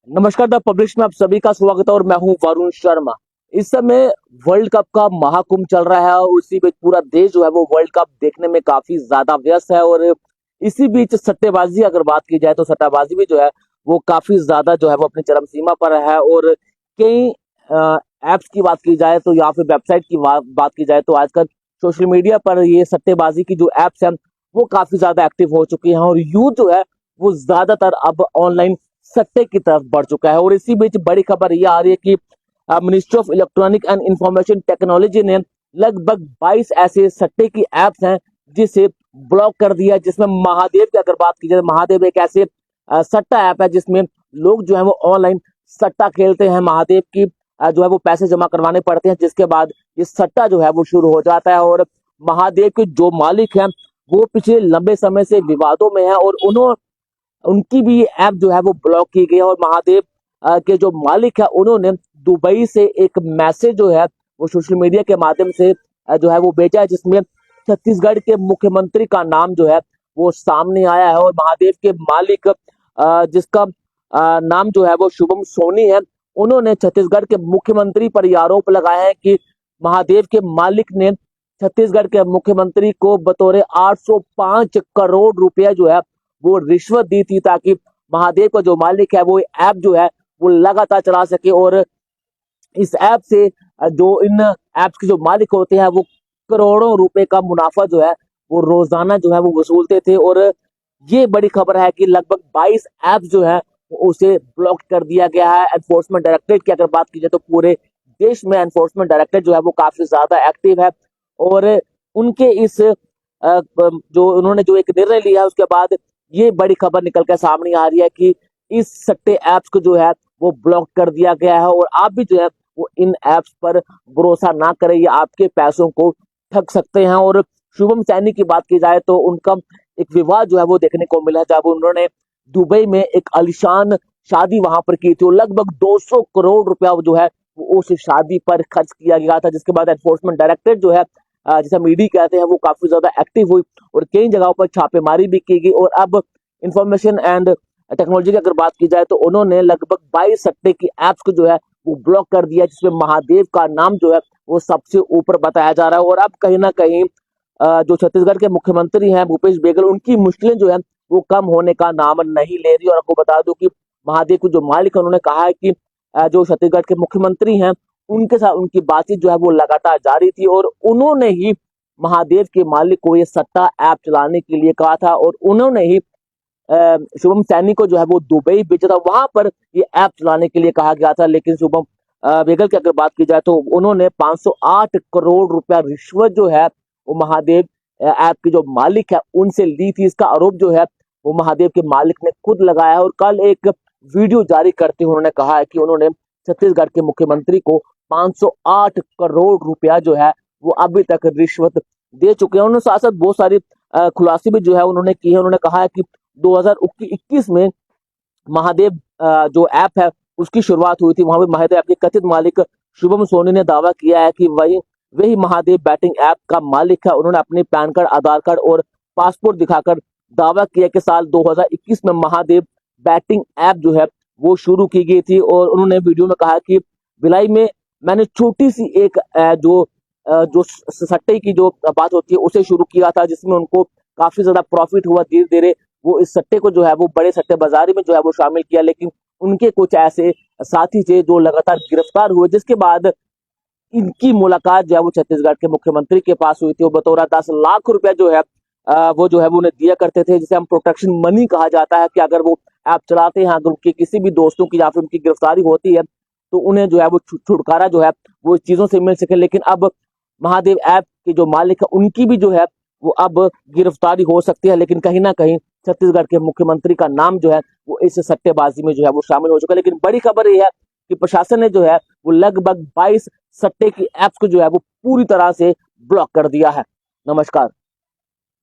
नमस्कार, the publish में आप सभी का स्वागत है और मैं हूं वरुण शर्मा। इस समय वर्ल्ड कप का महाकुंभ चल रहा है और उसी बीच पूरा देश जो है वो वर्ल्ड कप देखने में काफी ज्यादा व्यस्त है। और इसी बीच सट्टेबाजी अगर बात की जाए तो सट्टाबाजी भी जो है वो काफी ज्यादा जो है वो अपनी चरम सीमा पर है। और कई एप्स की बात की जाए तो या फिर वेबसाइट की बात की जाए तो आजकल सोशल मीडिया पर ये सट्टेबाजी की जो एप्स हैं वो काफी ज्यादा एक्टिव हो चुकी हैं और यूथ जो है वो ज्यादातर अब ऑनलाइन सट्टे की तरफ बढ़ चुका है। और इसी बीच बड़ी खबर ये आ रही है कि ministry of electronic and information technology ने लगभग 22 ऐसे सट्टे की एप्स हैं जिसे ब्लॉक कर दिया। जिसमें महादेव की अगर बात की जाए, महादेव एक ऐसे सट्टा ऐप है जिसमें लोग जो है वो ऑनलाइन सट्टा खेलते हैं। महादेव की जो है वो पैसे जमा करवाने पड़ते हैं, जिसके बाद ये सट्टा जो है वो शुरू हो जाता है। और महादेव के जो मालिक हैं वो पिछले लंबे समय से विवादों में है और उनकी भी ऐप जो है वो ब्लॉक की गई है। और महादेव के जो मालिक है उन्होंने दुबई से एक मैसेज जो है वो सोशल मीडिया के माध्यम से जो है वो भेजा है, जिसमें छत्तीसगढ़ के मुख्यमंत्री का नाम जो है वो सामने आया है। और महादेव के मालिक जिसका नाम जो है वो शुभम सोनी है, उन्होंने छत्तीसगढ़ के मुख्यमंत्री पर आरोप लगाया है कि महादेव के मालिक ने छत्तीसगढ़ के मुख्यमंत्री को बतौर 805 करोड़ रुपया जो है वो रिश्वत दी थी, ताकि महादेव का जो मालिक है वो ऐप जो है वो लगातार चला सके। और इस ऐप से जो इन ऐप्स के जो मालिक होते हैं वो करोड़ों रुपए का मुनाफा जो है वो रोजाना जो है वो वसूलते थे। और ये बड़ी खबर है कि लगभग 22 ऐप्स जो है उसे ब्लॉक कर दिया गया है। एनफोर्समेंट डायरेक्टरेट की अगर बात की जाए तो पूरे देश में एनफोर्समेंट डायरेक्टरेट जो है वो काफी ज्यादा एक्टिव है। और उनके इस जो उन्होंने जो एक निर्णय लिया है उसके बाद ये बड़ी खबर निकल कर सामने आ रही है कि इस सट्टे ऐप्स को जो है वो ब्लॉक कर दिया गया है। और आप भी जो है वो इन ऐप्स पर भरोसा ना करें, ये आपके पैसों को ठग सकते हैं। और शुभम सैनी की बात की जाए तो उनका एक विवाद जो है वो देखने को मिला जब उन्होंने दुबई में एक आलीशान शादी वहां पर की थी और लगभग 200 करोड़ रुपया जो है वो उस शादी पर खर्च किया गया था। जिसके बाद एनफोर्समेंट डायरेक्टरेट जो है जिसे ईडी कहते हैं वो काफी ज्यादा एक्टिव हुई और कई जगहों पर छापेमारी भी की गई। और अब इंफॉर्मेशन एंड टेक्नोलॉजी की अगर बात की जाए तो उन्होंने लगभग 22 सट्टे की एप्स को जो है वो ब्लॉक कर दिया, जिसमें महादेव का नाम जो है वो सबसे ऊपर बताया जा रहा है। और अब कहीं ना कहीं जो छत्तीसगढ़ के मुख्यमंत्री हैं भूपेश बघेल, उनकी मुश्किलें जो है वो कम होने का नाम नहीं ले रही। और आपको बता दूं कि महादेव के जो मालिक है उन्होंने कहा है कि जो छत्तीसगढ़ के मुख्यमंत्री हैं उनके साथ उनकी बातचीत जो है वो लगातार जारी थी और उन्होंने ही महादेव के मालिक को ये सट्टा ऐप चलाने के लिए कहा था। और उन्होंने ही शुभम सैनी को जो है वो दुबई भेजा था, वहां पर ये ऐप चलाने के लिए कहा गया था। लेकिन शुभम बघेल की अगर बात की जाए तो उन्होंने 508 करोड़ रुपया रिश्वत जो है वो महादेव ऐप के जो मालिक है उनसे ली थी। इसका आरोप जो है वो महादेव के मालिक ने खुद लगाया है। और कल एक वीडियो जारी करते हुए उन्होंने कहा है कि उन्होंने छत्तीसगढ़ के मुख्यमंत्री को 508 करोड़ रुपया जो है वो अभी तक रिश्वत दे चुके हैं। उन्होंने साथ साथ बहुत सारी खुलासे भी जो है उन्होंने की है। उन्होंने कहा है कि 2021 में महादेव जो ऐप है उसकी शुरुआत हुई थी। वहां पर महादेव ऐप के कथित मालिक शुभम सोनी ने दावा किया है कि वही महादेव बैटिंग ऐप का मालिक है। उन्होंने अपने पैन कार्ड, आधार कार्ड और पासपोर्ट दिखाकर दावा किया कि साल 2021 में महादेव बैटिंग ऐप जो है वो शुरू की गई थी। और उन्होंने वीडियो में कहा कि भिलाई में मैंने छोटी सी एक जो सट्टे की जो बात होती है उसे शुरू किया था, जिसमें उनको काफी ज्यादा प्रॉफिट हुआ। धीरे धीरे वो इस सट्टे को जो है वो बड़े सट्टे बाजारी में जो है वो शामिल किया। लेकिन उनके कुछ ऐसे साथी थे जो लगातार गिरफ्तार हुए, जिसके बाद इनकी मुलाकात जो है वो छत्तीसगढ़ के मुख्यमंत्री के पास हुई थी। वो बतौर 10 लाख रुपया जो है वो जो है वो उन्हें दिया करते थे, जिसे हम प्रोटेक्शन मनी कहा जाता है। कि अगर वो ऐप चलाते हैं, अगर उनके किसी भी दोस्तों की या फिर उनकी गिरफ्तारी होती है तो उन्हें जो है वो छुटकारा जो है वो इस चीजों से मिल सके। लेकिन अब महादेव ऐप के जो मालिक है उनकी भी जो है वो अब गिरफ्तारी हो सकती है। लेकिन कहीं ना कहीं छत्तीसगढ़ के मुख्यमंत्री का नाम जो है वो इस सट्टेबाजी में जो है वो शामिल हो चुका है। लेकिन बड़ी खबर यह है कि प्रशासन ने जो है वो लगभग 22 सट्टे की एप्स को जो है वो पूरी तरह से ब्लॉक कर दिया है। नमस्कार।